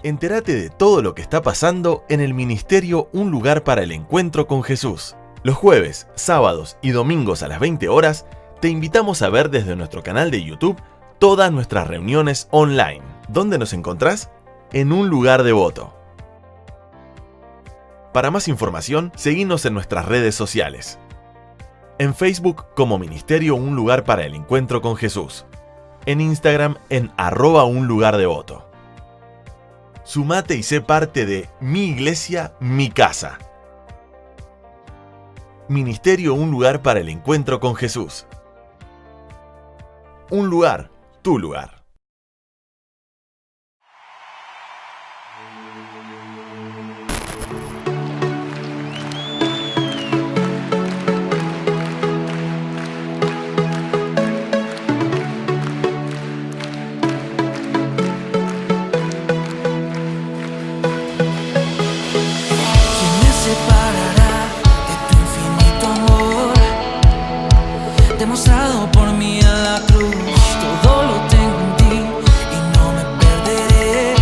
Entérate de todo lo que está pasando en el ministerio Un Lugar para el Encuentro con Jesús. Los jueves, sábados y domingos a las 20 horas, te invitamos a ver desde nuestro canal de YouTube todas nuestras reuniones online. ¿Dónde nos encontrás? En Un Lugar Devoto. Para más información, seguinos en nuestras redes sociales. En Facebook como Ministerio Un Lugar para el Encuentro con Jesús. En Instagram en @unlugardevoto. Sumate y sé parte de Mi Iglesia, Mi Casa. Ministerio Un Lugar para el Encuentro con Jesús. Un lugar, tu lugar. Demostrado por mí en la cruz, todo lo tengo en ti y no me perderé.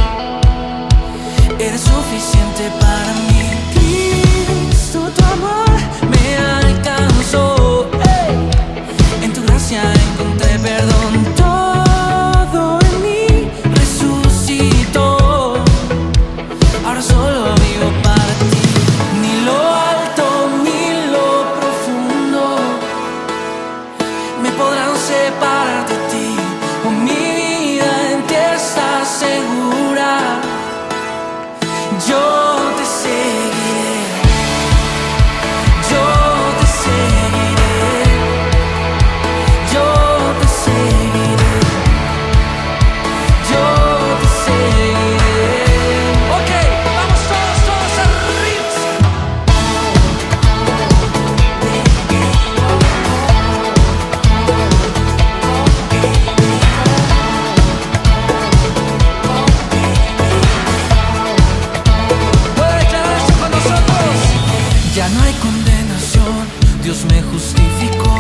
Eres suficiente para mí. Cristo, tu amor me alcanzó. Hey. En tu gracia encontré perdón. Todo en mí resucitó. Ahora solo vivo para ti. Ni lo alto ni lo profundo me podrán separar de ti, oh, mi vida en ti está segura. Yo te seguiré, yo te seguiré, yo te seguiré, yo te seguiré. Ok, vamos todos arriba. Ya no hay condenación, Dios me justificó.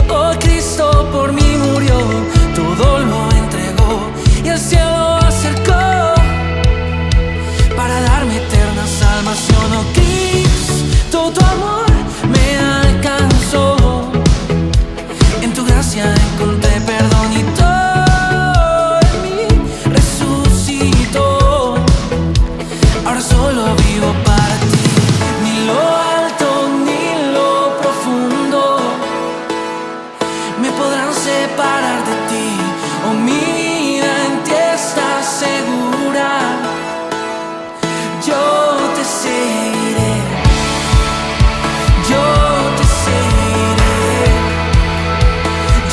Oh, Cristo por mí murió, todo lo entregó y el cielo acercó para darme eterna salvación. Oh, Cristo, tu amor me alcanzó. En tu gracia encontré perdón y todo en mí resucitó. Ahora solo vivo para ti. Ni lo alto ni lo profundo me podrán separar de ti. Oh, mi vida en ti está segura. Yo te seguiré, yo te seguiré,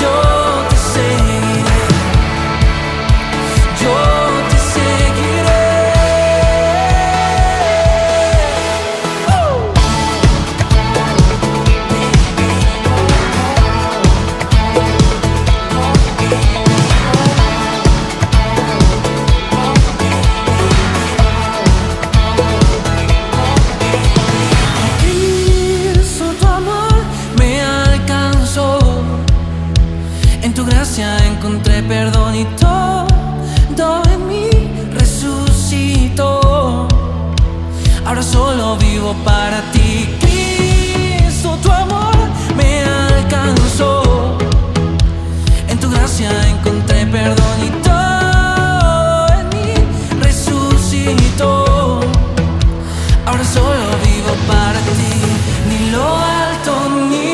yo te seguiré, yo te seguiré. Cristo, tu amor me alcanzó. En tu gracia encontré perdón y todo en mí resucitó. Ahora solo vivo para ti. Cristo, tu amor me alcanzó. En tu gracia encontré perdón y todo en mí resucitó. Ahora solo vivo para ti. Ni lo alto ni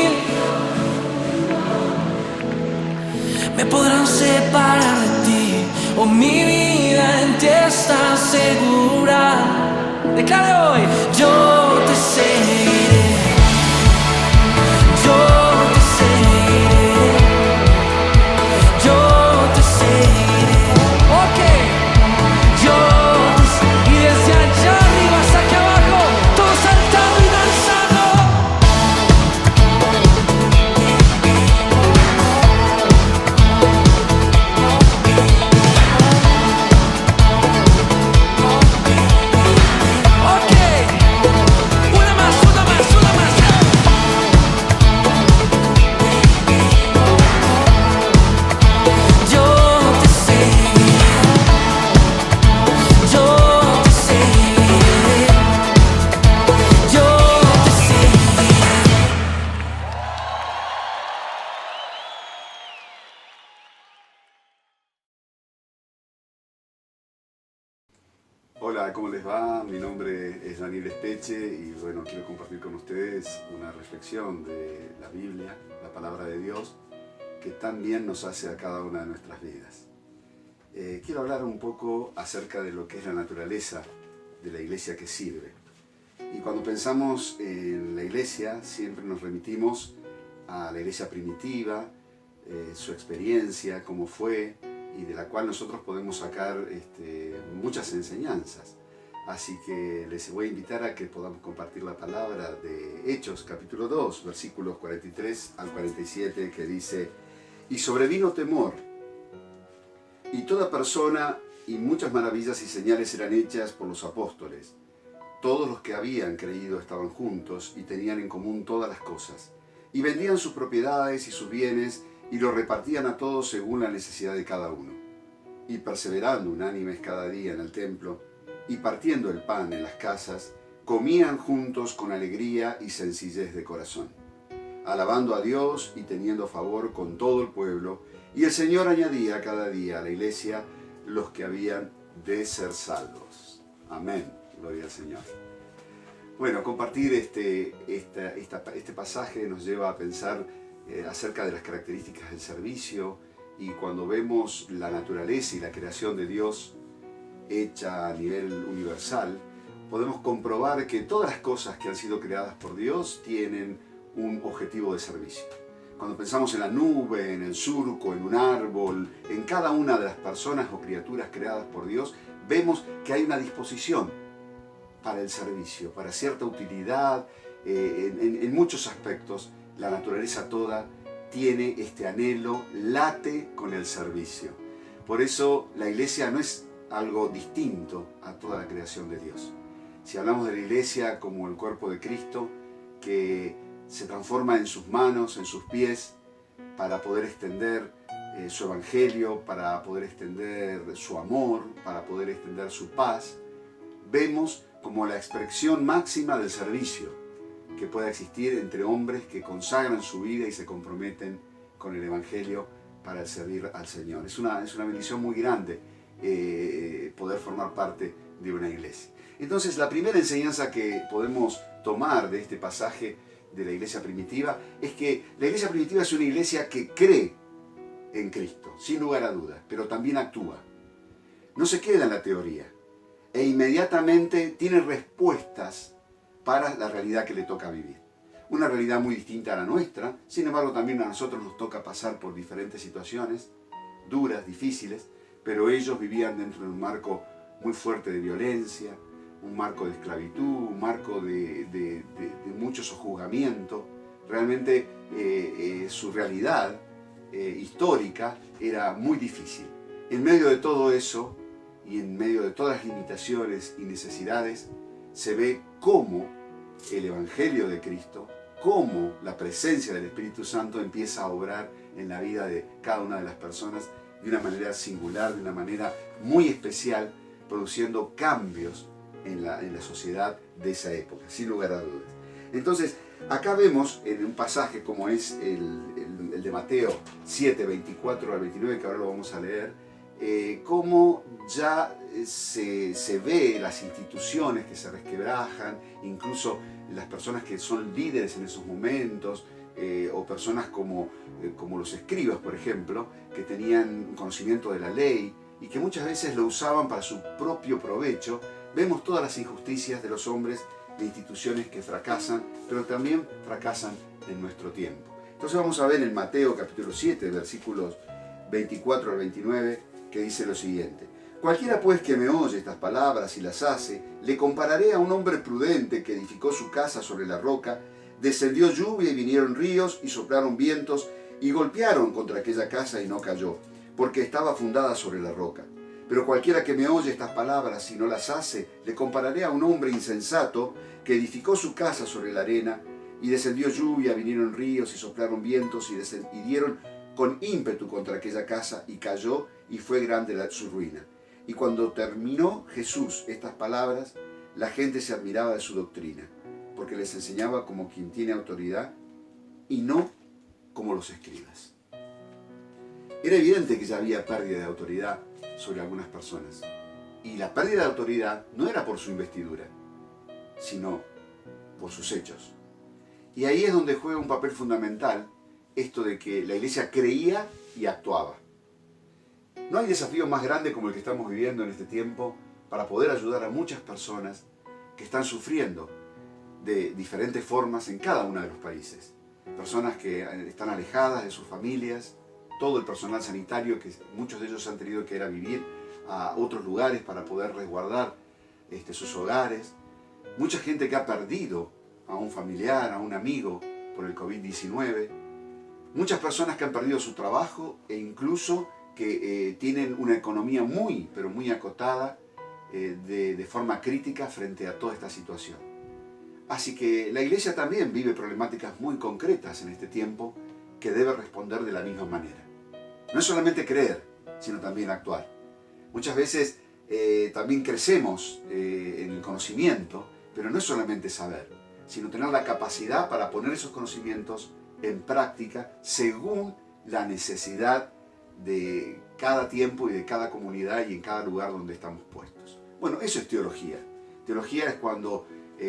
me podrán separar de ti. Oh, mi vida en ti está segura. Declare hoy, yo te seguiré, yo te seguiré, yo te seguiré. Ok, yo te seguiré. Y desde allá arriba hasta aquí abajo, todos saltando y danzando. Ok, una más. Hola, ¿cómo les va? Mi nombre es Daniel Espeche y bueno, quiero compartir con ustedes una reflexión de la Biblia, la palabra de Dios, que tan bien nos hace a cada una de nuestras vidas. Quiero hablar un poco acerca de lo que es la naturaleza de la iglesia que sirve. Y cuando pensamos en la iglesia, siempre nos remitimos a la iglesia primitiva, su experiencia, cómo fue, y de la cual nosotros podemos sacar muchas enseñanzas. Así que les voy a invitar a que podamos compartir la palabra de Hechos, capítulo 2, versículos 43 al 47, que dice: «Y sobrevino temor, y toda persona, y muchas maravillas y señales eran hechas por los apóstoles. Todos los que habían creído estaban juntos y tenían en común todas las cosas, y vendían sus propiedades y sus bienes, y lo repartían a todos según la necesidad de cada uno. Y perseverando unánimes cada día en el templo, y partiendo el pan en las casas, comían juntos con alegría y sencillez de corazón, alabando a Dios y teniendo favor con todo el pueblo, y el Señor añadía cada día a la iglesia los que habían de ser salvos». Amén. Gloria al Señor. Bueno, compartir este pasaje nos lleva a pensar acerca de las características del servicio, y cuando vemos la naturaleza y la creación de Dios hecha a nivel universal, podemos comprobar que todas las cosas que han sido creadas por Dios tienen un objetivo de servicio. Cuando pensamos en la nube, en el surco, en un árbol, en cada una de las personas o criaturas creadas por Dios, vemos que hay una disposición para el servicio, para cierta utilidad. En muchos aspectos, la naturaleza toda tiene este anhelo, late con el servicio. Por eso la iglesia no es algo distinto a toda la creación de Dios. Si hablamos de la iglesia como el cuerpo de Cristo, que se transforma en sus manos, en sus pies, para poder extender su evangelio, para poder extender su amor, para poder extender su paz, vemos como la expresión máxima del servicio que pueda existir entre hombres que consagran su vida y se comprometen con el evangelio para servir al Señor. Es una bendición muy grande poder formar parte de una iglesia. Entonces, la primera enseñanza que podemos tomar de este pasaje de la iglesia primitiva es que la iglesia primitiva es una iglesia que cree en Cristo, sin lugar a dudas, pero también actúa. No se queda en la teoría e inmediatamente tiene respuestas para la realidad que le toca vivir. Una realidad muy distinta a la nuestra, sin embargo también a nosotros nos toca pasar por diferentes situaciones duras, difíciles, pero ellos vivían dentro de un marco muy fuerte de violencia, un marco de esclavitud, un marco de mucho sojuzgamiento. Realmente su realidad histórica era muy difícil. En medio de todo eso y en medio de todas las limitaciones y necesidades, se ve cómo el Evangelio de Cristo, cómo la presencia del Espíritu Santo empieza a obrar en la vida de cada una de las personas de una manera singular, de una manera muy especial, produciendo cambios en la sociedad de esa época, sin lugar a dudas. Entonces, acá vemos en un pasaje como es el de Mateo 7, 24 al 29, que ahora lo vamos a leer, cómo ya se ve las instituciones que se resquebrajan, incluso las personas que son líderes en esos momentos, o personas como los escribas, por ejemplo, que tenían conocimiento de la ley y que muchas veces lo usaban para su propio provecho. Vemos todas las injusticias de los hombres, de instituciones que fracasan, pero también fracasan en nuestro tiempo. Entonces vamos a ver en Mateo capítulo 7, versículos 24 al 29, que dice lo siguiente: «Cualquiera pues que me oye estas palabras y las hace, le compararé a un hombre prudente que edificó su casa sobre la roca. Descendió lluvia y vinieron ríos y soplaron vientos y golpearon contra aquella casa y no cayó, porque estaba fundada sobre la roca. Pero cualquiera que me oye estas palabras y no las hace, le compararé a un hombre insensato que edificó su casa sobre la arena, y descendió lluvia, vinieron ríos y soplaron vientos y dieron con ímpetu contra aquella casa y cayó, y fue grande su ruina. Y cuando terminó Jesús estas palabras, la gente se admiraba de su doctrina, porque les enseñaba como quien tiene autoridad y no como los escribas». Era evidente que ya había pérdida de autoridad sobre algunas personas. Y la pérdida de autoridad no era por su investidura, sino por sus hechos. Y ahí es donde juega un papel fundamental esto de que la iglesia creía y actuaba. No hay desafío más grande como el que estamos viviendo en este tiempo para poder ayudar a muchas personas que están sufriendo de diferentes formas en cada uno de los países. Personas que están alejadas de sus familias, todo el personal sanitario, que muchos de ellos han tenido que ir a vivir a otros lugares para poder resguardar sus hogares. Mucha gente que ha perdido a un familiar, a un amigo por el COVID-19. Muchas personas que han perdido su trabajo e incluso que tienen una economía muy, pero muy acotada de forma crítica frente a toda esta situación. Así que la iglesia también vive problemáticas muy concretas en este tiempo que debe responder de la misma manera. No es solamente creer, sino también actuar. Muchas veces también crecemos en el conocimiento, pero no es solamente saber, sino tener la capacidad para poner esos conocimientos en práctica según la necesidad de cada tiempo y de cada comunidad y en cada lugar donde estamos puestos. Bueno, eso es teología. Teología es cuando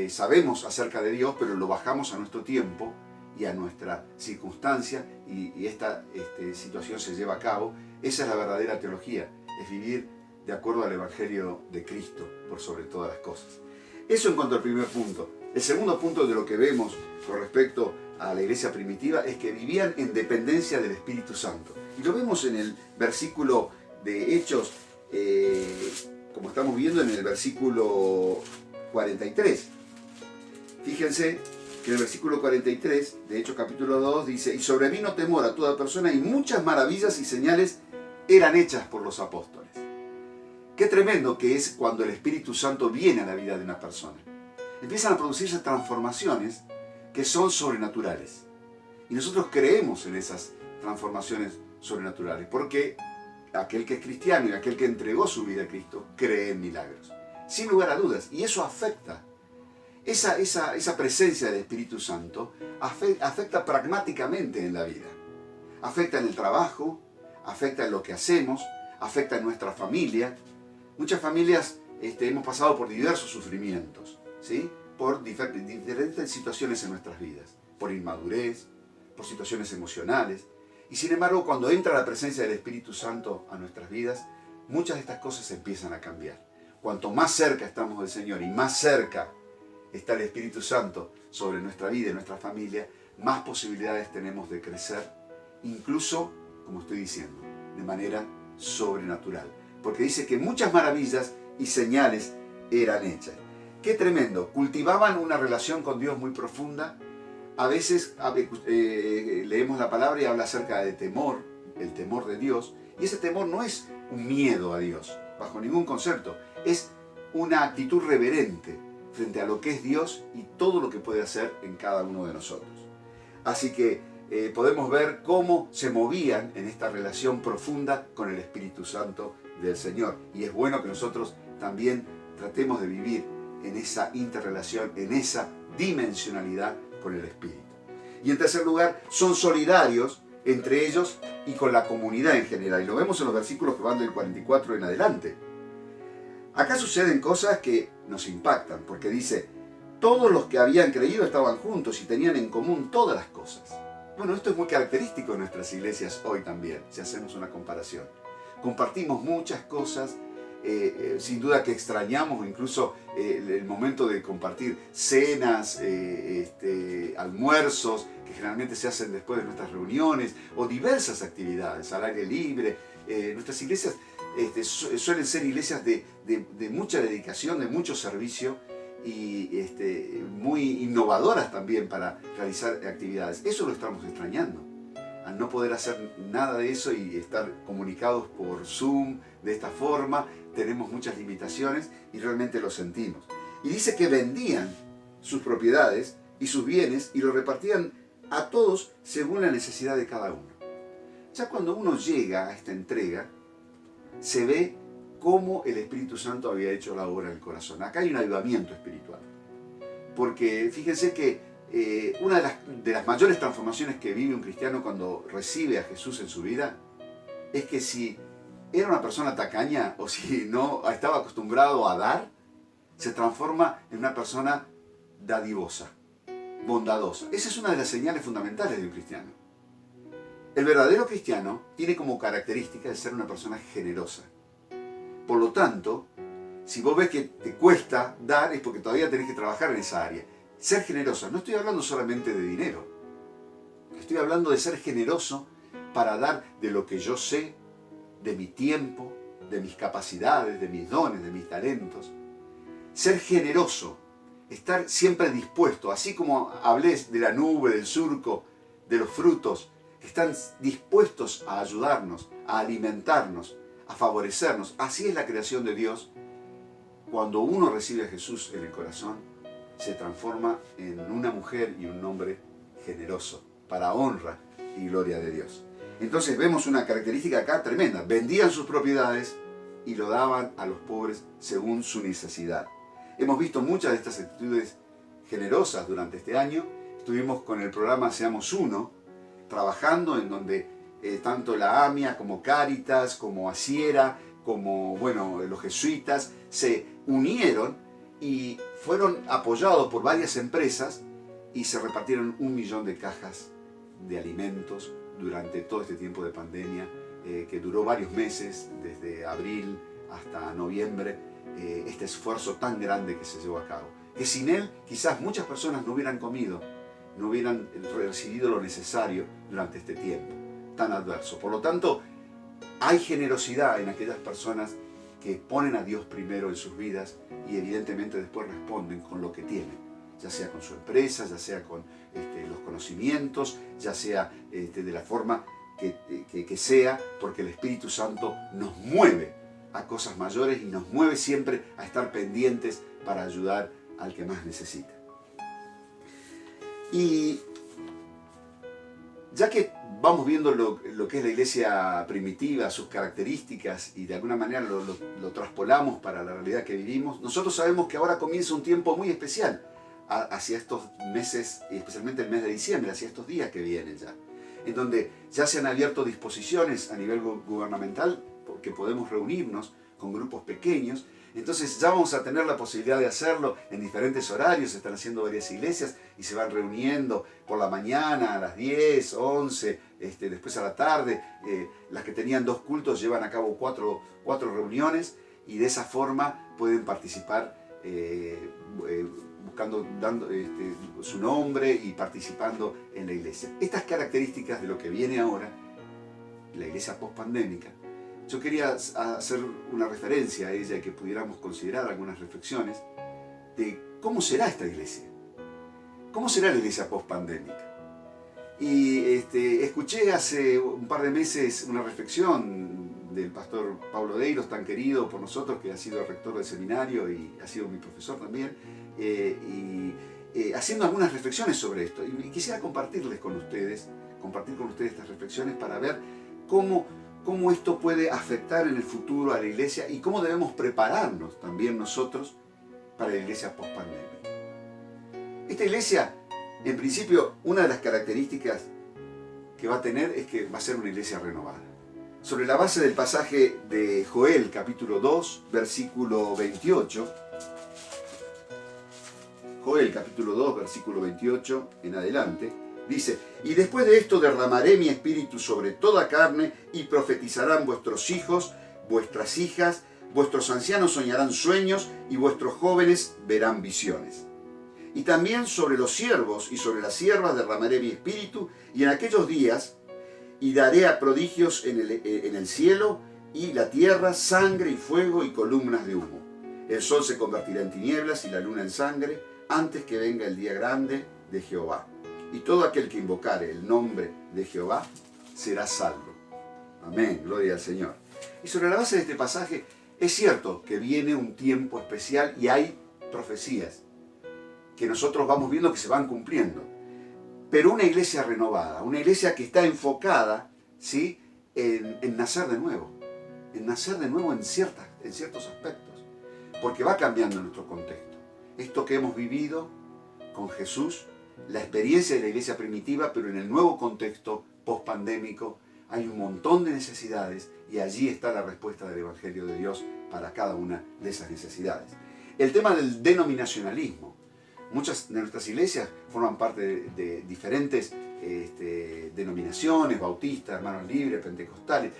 sabemos acerca de Dios, pero lo bajamos a nuestro tiempo y a nuestra circunstancia y esta situación se lleva a cabo. Esa es la verdadera teología, es vivir de acuerdo al Evangelio de Cristo por sobre todas las cosas. Eso en cuanto al primer punto. El segundo punto de lo que vemos con respecto a la iglesia primitiva es que vivían en dependencia del Espíritu Santo. Y lo vemos en el versículo de Hechos, como estamos viendo en el versículo 43. Fíjense que el versículo 43 de Hechos capítulo 2 dice: y sobrevino temor a toda persona y muchas maravillas y señales eran hechas por los apóstoles. Qué tremendo que es cuando el Espíritu Santo viene a la vida de una persona. Empiezan a producirse transformaciones que son sobrenaturales. Y nosotros creemos en esas transformaciones sobrenaturales, porque aquel que es cristiano y aquel que entregó su vida a Cristo cree en milagros. Sin lugar a dudas. Y eso afecta. Esa presencia del Espíritu Santo afecta pragmáticamente en la vida. Afecta en el trabajo, afecta en lo que hacemos, afecta en nuestra familia. Muchas familias hemos pasado por diversos sufrimientos, ¿sí? Por diferentes situaciones en nuestras vidas, por inmadurez, por situaciones emocionales. Y sin embargo, cuando entra la presencia del Espíritu Santo a nuestras vidas, muchas de estas cosas empiezan a cambiar. Cuanto más cerca estamos del Señor y más cerca está el Espíritu Santo sobre nuestra vida y nuestra familia, más posibilidades tenemos de crecer, incluso, como estoy diciendo, de manera sobrenatural. Porque dice que muchas maravillas y señales eran hechas. ¡Qué tremendo! Cultivaban una relación con Dios muy profunda. A veces leemos la palabra y habla acerca de temor, el temor de Dios. Y ese temor no es un miedo a Dios, bajo ningún concepto. Es una actitud reverente frente a lo que es Dios y todo lo que puede hacer en cada uno de nosotros. Así que podemos ver cómo se movían en esta relación profunda con el Espíritu Santo del Señor. Y es bueno que nosotros también tratemos de vivir en esa interrelación, en esa dimensionalidad con el Espíritu. Y en tercer lugar, son solidarios entre ellos y con la comunidad en general. Y lo vemos en los versículos que van del 44 en adelante. Acá suceden cosas que nos impactan, porque dice: todos los que habían creído estaban juntos y tenían en común todas las cosas. Bueno, esto es muy característico de nuestras iglesias hoy también, si hacemos una comparación. Compartimos muchas cosas, sin duda que extrañamos incluso el momento de compartir cenas, almuerzos, que generalmente se hacen después de nuestras reuniones, o diversas actividades al aire libre. Nuestras iglesias suelen ser iglesias de mucha dedicación, de mucho servicio y muy innovadoras también para realizar actividades. Eso lo estamos extrañando. Al no poder hacer nada de eso y estar comunicados por Zoom de esta forma, tenemos muchas limitaciones y realmente lo sentimos. Y dice que vendían sus propiedades y sus bienes y lo repartían a todos según la necesidad de cada uno. Ya cuando uno llega a esta entrega, se ve cómo el Espíritu Santo había hecho la obra en el corazón. Acá hay un avivamiento espiritual. Porque fíjense que una de las mayores transformaciones que vive un cristiano cuando recibe a Jesús en su vida es que si era una persona tacaña o si no estaba acostumbrado a dar, se transforma en una persona dadivosa, bondadosa. Esa es una de las señales fundamentales de un cristiano. El verdadero cristiano tiene como característica de ser una persona generosa. Por lo tanto, si vos ves que te cuesta dar, es porque todavía tenés que trabajar en esa área. Ser generoso, no estoy hablando solamente de dinero. Estoy hablando de ser generoso para dar de lo que yo sé, de mi tiempo, de mis capacidades, de mis dones, de mis talentos. Ser generoso, estar siempre dispuesto, así como hablé de la nube, del surco, de los frutos, que están dispuestos a ayudarnos, a alimentarnos, a favorecernos. Así es la creación de Dios. Cuando uno recibe a Jesús en el corazón, se transforma en una mujer y un hombre generoso, para honra y gloria de Dios. Entonces vemos una característica acá tremenda. Vendían sus propiedades y lo daban a los pobres según su necesidad. Hemos visto muchas de estas actitudes generosas durante este año. Estuvimos con el programa Seamos Uno, trabajando en donde tanto la AMIA como Cáritas, como Asiera, como los jesuitas se unieron y fueron apoyados por varias empresas y se repartieron 1 millón de cajas de alimentos durante todo este tiempo de pandemia que duró varios meses, desde abril hasta noviembre, este esfuerzo tan grande que se llevó a cabo. Que sin él quizás muchas personas no hubieran comido, no hubieran recibido lo necesario durante este tiempo tan adverso. Por lo tanto, hay generosidad en aquellas personas que ponen a Dios primero en sus vidas y evidentemente después responden con lo que tienen, ya sea con su empresa, ya sea con los conocimientos, ya sea de la forma que sea, porque el Espíritu Santo nos mueve a cosas mayores y nos mueve siempre a estar pendientes para ayudar al que más necesita. Y ya que vamos viendo lo que es la iglesia primitiva, sus características, y de alguna manera lo traspolamos para la realidad que vivimos, nosotros sabemos que ahora comienza un tiempo muy especial hacia estos meses, y especialmente el mes de diciembre, hacia estos días que vienen ya, en donde ya se han abierto disposiciones a nivel gubernamental, porque podemos reunirnos con grupos pequeños. Entonces ya vamos a tener la posibilidad de hacerlo en diferentes horarios. Se están haciendo varias iglesias y se van reuniendo por la mañana a las 10, 11, después a la tarde. Las que tenían 2 cultos llevan a cabo 4 reuniones y de esa forma pueden participar dando su nombre y participando en la iglesia. Estas características de lo que viene ahora, la iglesia post-pandémica, yo quería hacer una referencia a ella y que pudiéramos considerar algunas reflexiones de cómo será esta iglesia. ¿Cómo será la iglesia post-pandémica? Y escuché hace un par de meses una reflexión del pastor Pablo Deiros, tan querido por nosotros, que ha sido rector del seminario y ha sido mi profesor también, haciendo algunas reflexiones sobre esto. Y quisiera compartir con ustedes estas reflexiones para ver cómo esto puede afectar en el futuro a la iglesia y cómo debemos prepararnos también nosotros para la iglesia post-pandémica. Esta iglesia, en principio, una de las características que va a tener es que va a ser una iglesia renovada. Sobre la base del pasaje de Joel, capítulo 2, versículo 28, Joel, capítulo 2, versículo 28 en adelante, dice: y después de esto derramaré mi espíritu sobre toda carne, y profetizarán vuestros hijos, vuestras hijas, vuestros ancianos soñarán sueños, y vuestros jóvenes verán visiones. Y también sobre los siervos y sobre las siervas derramaré mi espíritu, y en aquellos días, y daré a prodigios en el cielo y la tierra, sangre y fuego y columnas de humo. El sol se convertirá en tinieblas y la luna en sangre, antes que venga el día grande de Jehová. Y todo aquel que invocare el nombre de Jehová será salvo. Amén, gloria al Señor. Y sobre la base de este pasaje, es cierto que viene un tiempo especial y hay profecías que nosotros vamos viendo que se van cumpliendo. Pero una iglesia renovada, una iglesia que está enfocada, ¿sí?, en nacer de nuevo. En nacer de nuevo en ciertos aspectos. Porque va cambiando nuestro contexto. Esto que hemos vivido con Jesús, la experiencia de la iglesia primitiva, pero en el nuevo contexto post-pandémico, hay un montón de necesidades y allí está la respuesta del Evangelio de Dios para cada una de esas necesidades. El tema del denominacionalismo. Muchas de nuestras iglesias forman parte de diferentes denominaciones, bautistas, hermanos libres, pentecostales.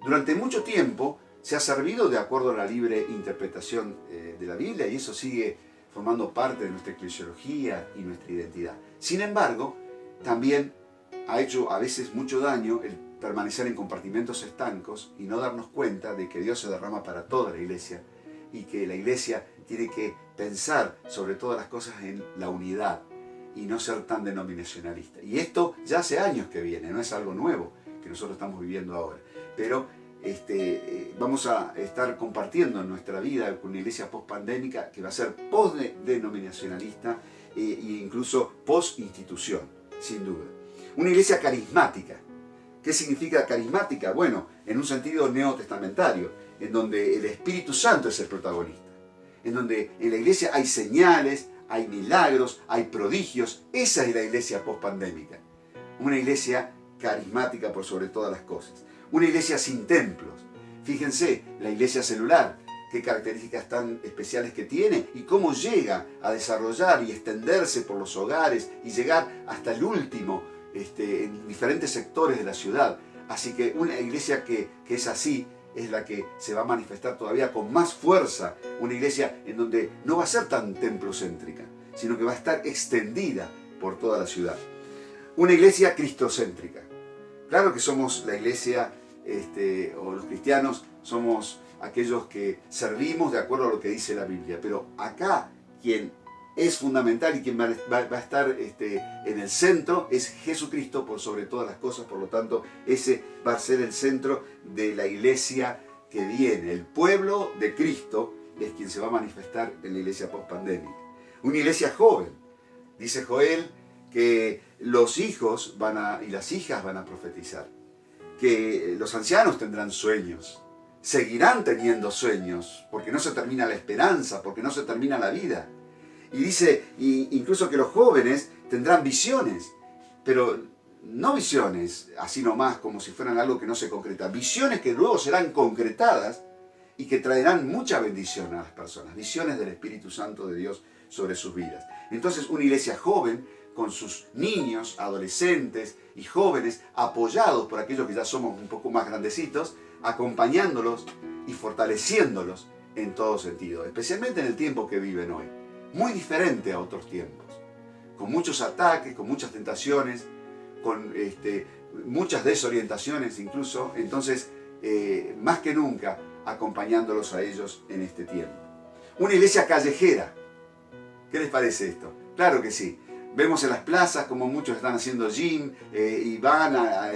Durante mucho tiempo se ha servido de acuerdo a la libre interpretación de la Biblia y eso sigue formando parte de nuestra eclesiología y nuestra identidad. Sin embargo, también ha hecho a veces mucho daño el permanecer en compartimentos estancos y no darnos cuenta de que Dios se derrama para toda la iglesia y que la iglesia tiene que pensar sobre todas las cosas en la unidad y no ser tan denominacionalista. Y esto ya hace años que viene, no es algo nuevo que nosotros estamos viviendo ahora. Pero vamos a estar compartiendo en nuestra vida con una iglesia post-pandémica que va a ser post-denominacionalista e incluso post-institución, sin duda. Una iglesia carismática. ¿Qué significa carismática? Bueno, en un sentido neotestamentario, en donde el Espíritu Santo es el protagonista, en donde en la iglesia hay señales, hay milagros, hay prodigios. Esa es la iglesia post-pandémica. Una iglesia carismática por sobre todas las cosas. Una iglesia sin templos. Fíjense, la iglesia celular, qué características tan especiales que tiene y cómo llega a desarrollar y extenderse por los hogares y llegar hasta el último en diferentes sectores de la ciudad. Así que una iglesia que es así es la que se va a manifestar todavía con más fuerza. Una iglesia en donde no va a ser tan templocéntrica, sino que va a estar extendida por toda la ciudad. Una iglesia cristocéntrica. Claro que somos la iglesia, o los cristianos, somos aquellos que servimos de acuerdo a lo que dice la Biblia. Pero acá quien es fundamental y quien va a estar en el centro es Jesucristo por sobre todas las cosas. Por lo tanto, ese va a ser el centro de la iglesia que viene. El pueblo de Cristo es quien se va a manifestar en la iglesia post-pandémica. Una iglesia joven. Dice Joel que los hijos y las hijas van a profetizar, que los ancianos tendrán sueños, seguirán teniendo sueños, porque no se termina la esperanza, porque no se termina la vida. Y dice incluso que los jóvenes tendrán visiones, pero no visiones así nomás como si fueran algo que no se concreta, visiones que luego serán concretadas y que traerán mucha bendición a las personas, visiones del Espíritu Santo de Dios sobre sus vidas. Entonces una iglesia joven con sus niños, adolescentes y jóvenes, apoyados por aquellos que ya somos un poco más grandecitos, acompañándolos y fortaleciéndolos en todo sentido, especialmente en el tiempo que viven hoy. Muy diferente a otros tiempos, con muchos ataques, con muchas tentaciones, con muchas desorientaciones incluso. Entonces, más que nunca, acompañándolos a ellos en este tiempo. Una iglesia callejera. ¿Qué les parece esto? Claro que sí. Vemos en las plazas como muchos están haciendo gym y van a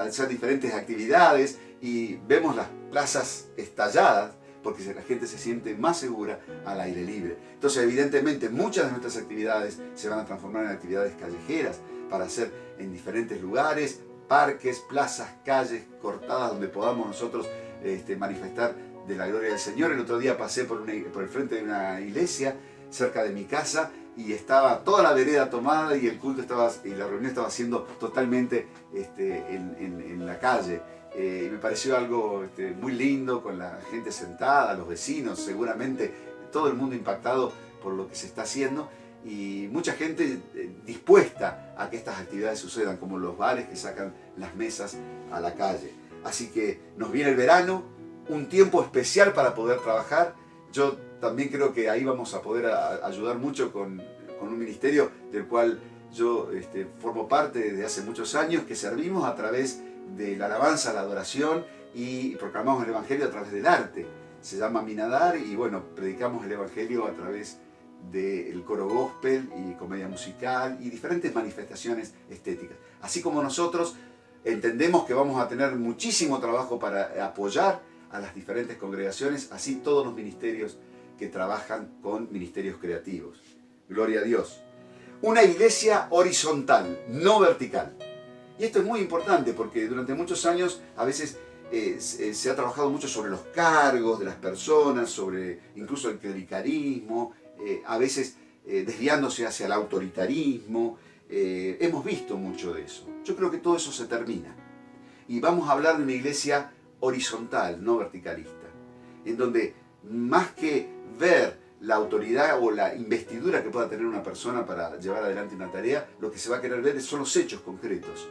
hacer diferentes actividades y vemos las plazas estalladas porque la gente se siente más segura al aire libre. Entonces, evidentemente, muchas de nuestras actividades se van a transformar en actividades callejeras para hacer en diferentes lugares, parques, plazas, calles cortadas donde podamos nosotros manifestar de la gloria del Señor. El otro día pasé por el frente de una iglesia cerca de mi casa y estaba toda la vereda tomada y el culto y la reunión estaba siendo totalmente en la calle. Y me pareció algo muy lindo, con la gente sentada, los vecinos, seguramente todo el mundo impactado por lo que se está haciendo y mucha gente dispuesta a que estas actividades sucedan, como los bares que sacan las mesas a la calle. Así que nos viene el verano, un tiempo especial para poder trabajar. Yo también creo que ahí vamos a poder ayudar mucho con un ministerio del cual yo formo parte desde hace muchos años, que servimos a través de la alabanza, la adoración y proclamamos el Evangelio a través del arte. Se llama Minadar y bueno, predicamos el Evangelio a través del coro gospel y comedia musical y diferentes manifestaciones estéticas. Así como nosotros entendemos que vamos a tener muchísimo trabajo para apoyar a las diferentes congregaciones, así todos los ministerios que trabajan con ministerios creativos. Gloria a Dios. Una iglesia horizontal, no vertical. Y esto es muy importante porque durante muchos años a veces se ha trabajado mucho sobre los cargos de las personas, sobre incluso el clericalismo, a veces desviándose hacia el autoritarismo. Hemos visto mucho de eso. Yo creo que todo eso se termina. Y vamos a hablar de una iglesia horizontal, no verticalista, en donde más que ver la autoridad o la investidura que pueda tener una persona para llevar adelante una tarea, lo que se va a querer ver son los hechos concretos,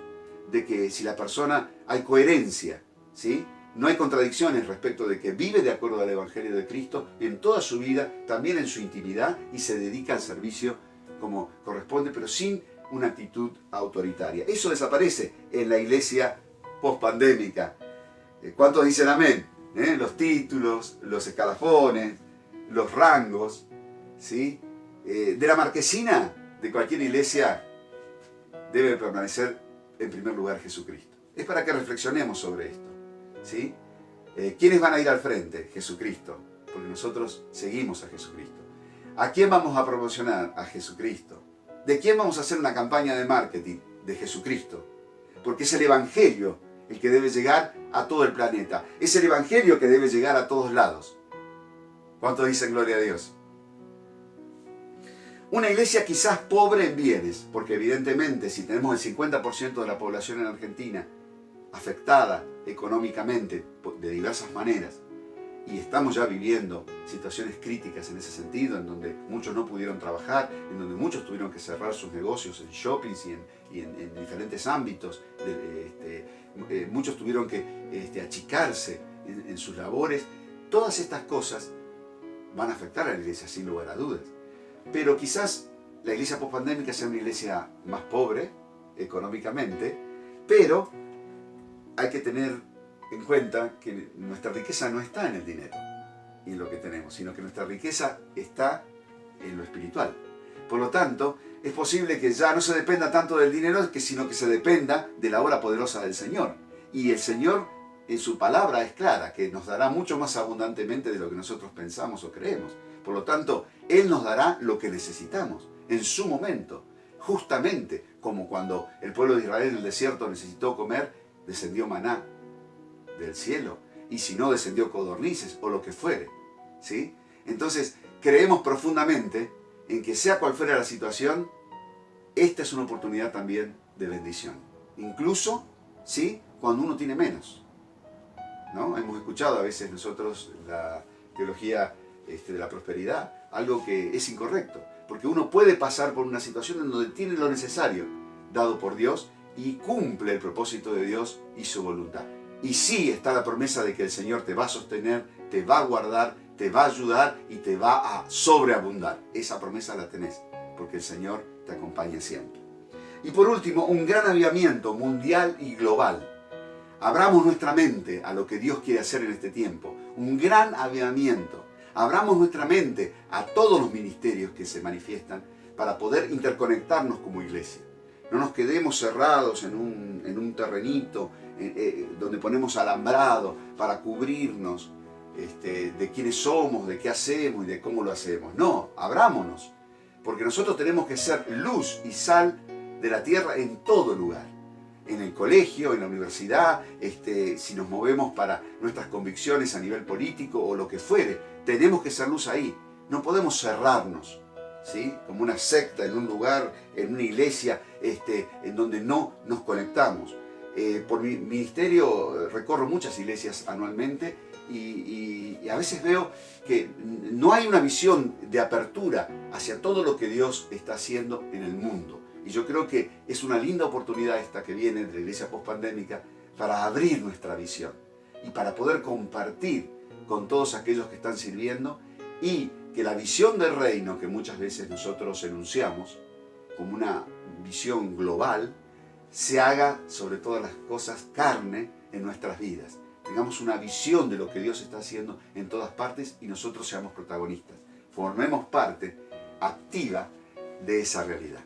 de que si la persona hay coherencia, ¿sí? No hay contradicciones respecto de que vive de acuerdo al Evangelio de Cristo en toda su vida, también en su intimidad, y se dedica al servicio como corresponde, pero sin una actitud autoritaria. Eso desaparece en la iglesia post-pandémica. ¿Cuántos dicen amén? Los títulos, los escalafones, los rangos, ¿sí? De la marquesina de cualquier iglesia debe permanecer en primer lugar Jesucristo. Es para que reflexionemos sobre esto, ¿sí? ¿Quiénes van a ir al frente? Jesucristo, porque nosotros seguimos a Jesucristo. ¿A quién vamos a promocionar? A Jesucristo. ¿De quién vamos a hacer una campaña de marketing? De Jesucristo. Porque es el Evangelio el que debe llegar a todo el planeta. Es el Evangelio que debe llegar a todos lados. ¿Cuántos dicen gloria a Dios? Una iglesia quizás pobre en bienes, porque evidentemente si tenemos el 50% de la población en Argentina afectada económicamente de diversas maneras, y estamos ya viviendo situaciones críticas en ese sentido, en donde muchos no pudieron trabajar, en donde muchos tuvieron que cerrar sus negocios en shoppings y en diferentes ámbitos, muchos tuvieron que achicarse en sus labores. Todas estas cosas van a afectar a la iglesia sin lugar a dudas. Pero quizás la iglesia pospandémica sea una iglesia más pobre económicamente, pero hay que tener en cuenta que nuestra riqueza no está en el dinero y en lo que tenemos, sino que nuestra riqueza está en lo espiritual. Por lo tanto, es posible que ya no se dependa tanto del dinero, sino que se dependa de la obra poderosa del Señor. Y el Señor en su palabra es clara, que nos dará mucho más abundantemente de lo que nosotros pensamos o creemos. Por lo tanto, Él nos dará lo que necesitamos en su momento, justamente como cuando el pueblo de Israel en el desierto necesitó comer, descendió maná del cielo, y si no, descendió codornices o lo que fuere, ¿sí? Entonces, creemos profundamente en que sea cual fuera la situación, esta es una oportunidad también de bendición, incluso, ¿sí?, cuando uno tiene menos, ¿no? Hemos escuchado a veces nosotros la teología de la prosperidad, algo que es incorrecto, porque uno puede pasar por una situación en donde tiene lo necesario, dado por Dios, y cumple el propósito de Dios y su voluntad. Y sí está la promesa de que el Señor te va a sostener, te va a guardar, te va a ayudar y te va a sobreabundar. Esa promesa la tenés, porque el Señor te acompaña siempre. Y por último, un gran avivamiento mundial y global. Abramos nuestra mente a lo que Dios quiere hacer en este tiempo. Un gran avivamiento. Abramos nuestra mente a todos los ministerios que se manifiestan para poder interconectarnos como iglesia. No nos quedemos cerrados en un terrenito donde ponemos alambrado para cubrirnos de quiénes somos, de qué hacemos y de cómo lo hacemos. No, abrámonos, porque nosotros tenemos que ser luz y sal de la tierra en todo lugar. En el colegio, en la universidad, si nos movemos para nuestras convicciones a nivel político o lo que fuere, tenemos que ser luz ahí. No podemos cerrarnos, ¿sí?, como una secta en un lugar, en una iglesia, en donde no nos conectamos. Por mi ministerio recorro muchas iglesias anualmente y a veces veo que no hay una visión de apertura hacia todo lo que Dios está haciendo en el mundo. Y yo creo que es una linda oportunidad esta que viene de la iglesia pospandémica para abrir nuestra visión y para poder compartir con todos aquellos que están sirviendo, y que la visión del reino que muchas veces nosotros enunciamos como una visión global se haga sobre todas las cosas carne en nuestras vidas. Tengamos una visión de lo que Dios está haciendo en todas partes y nosotros seamos protagonistas. Formemos parte activa de esa realidad.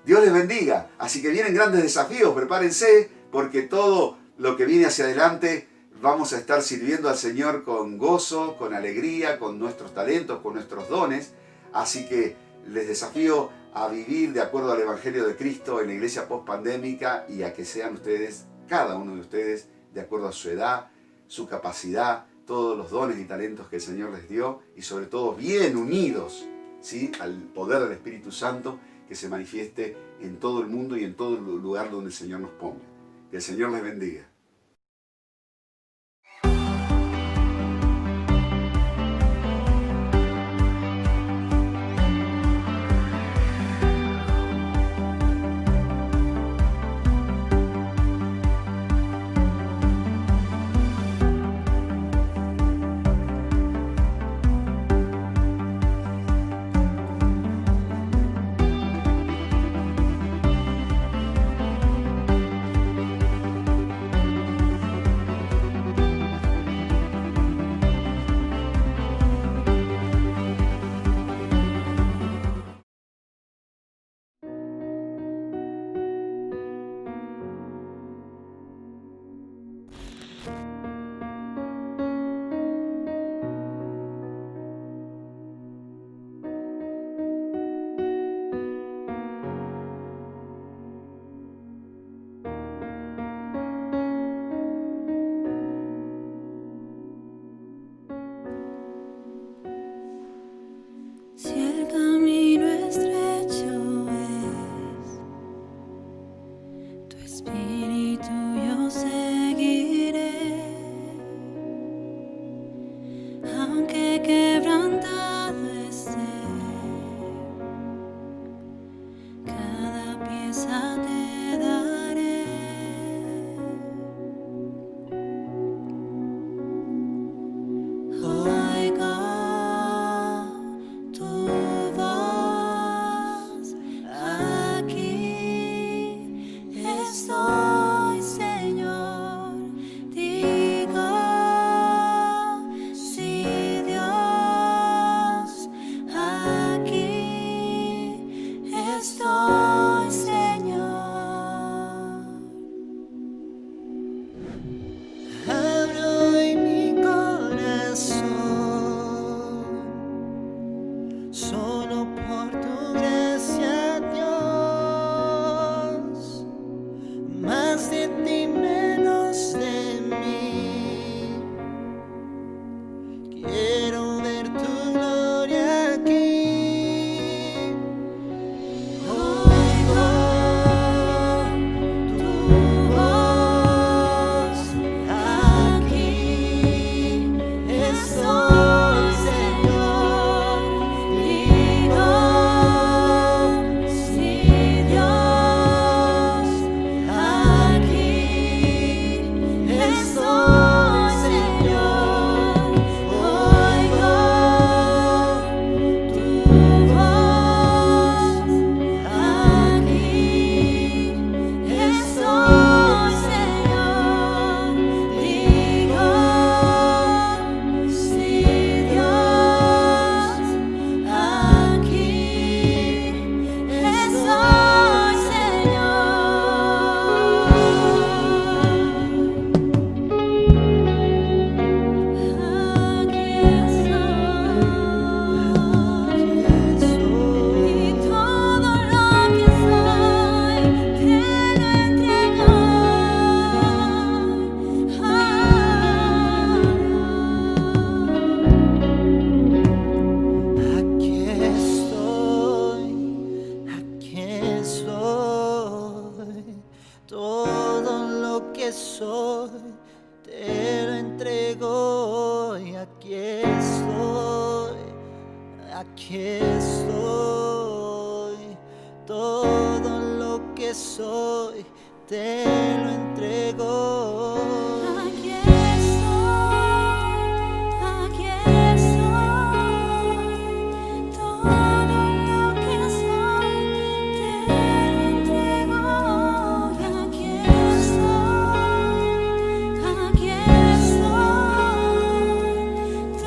Dios les bendiga. Así que vienen grandes desafíos, prepárense, porque todo lo que viene hacia adelante vamos a estar sirviendo al Señor con gozo, con alegría, con nuestros talentos, con nuestros dones. Así que les desafío a vivir de acuerdo al Evangelio de Cristo en la iglesia post-pandémica y a que sean ustedes, cada uno de ustedes, de acuerdo a su edad, su capacidad, todos los dones y talentos que el Señor les dio, y sobre todo bien unidos, ¿sí?, al poder del Espíritu Santo que se manifieste en todo el mundo y en todo el lugar donde el Señor nos ponga. Que el Señor les bendiga. de ti, menos de mí. Quiero ver tu gloria aquí. Oigo tu voz aquí. Estoy, Señor. Digo, sí, Dios, aquí estoy, Señor. Oigo tu voz aquí. Estoy, Señor. Digo, sí, Dios, aquí estoy, y todo lo que soy te lo entrego. Aquí estoy, todo lo que soy te lo entrego. Y aquí estoy, todo lo que soy te lo entrego. Aquí estoy,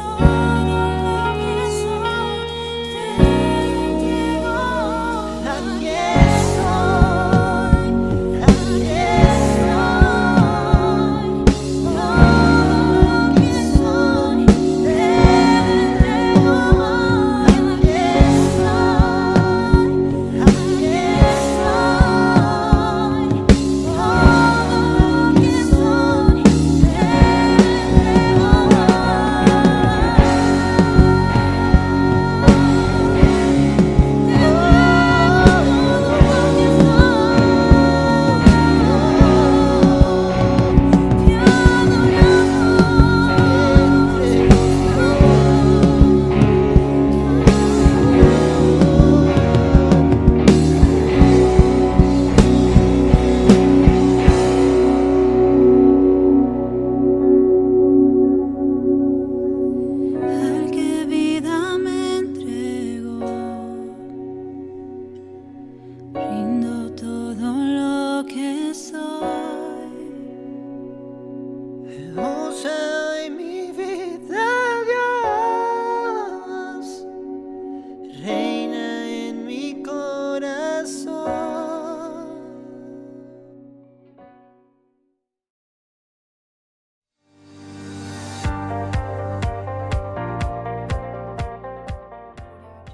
todo lo que soy te lo entrego. Aquí estoy, todo lo que soy te lo entrego. Aquí estoy,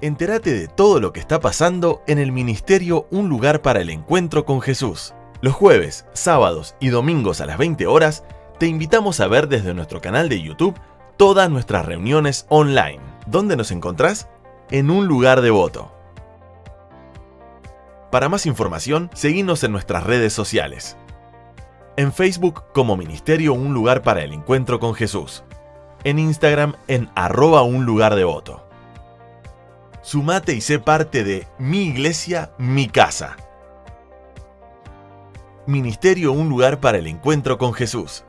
Entérate de todo lo que está pasando en el ministerio Un Lugar para el Encuentro con Jesús. Los jueves, sábados y domingos a las 20 horas, te invitamos a ver desde nuestro canal de YouTube todas nuestras reuniones online. ¿Dónde nos encontrás? En Un Lugar Devoto. Para más información, seguinos en nuestras redes sociales. En Facebook como Ministerio Un Lugar para el Encuentro con Jesús. En Instagram en @unlugardevoto. Sumate y sé parte de Mi Iglesia, Mi Casa. Ministerio Un Lugar para el Encuentro con Jesús.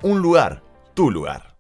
Un lugar, tu lugar.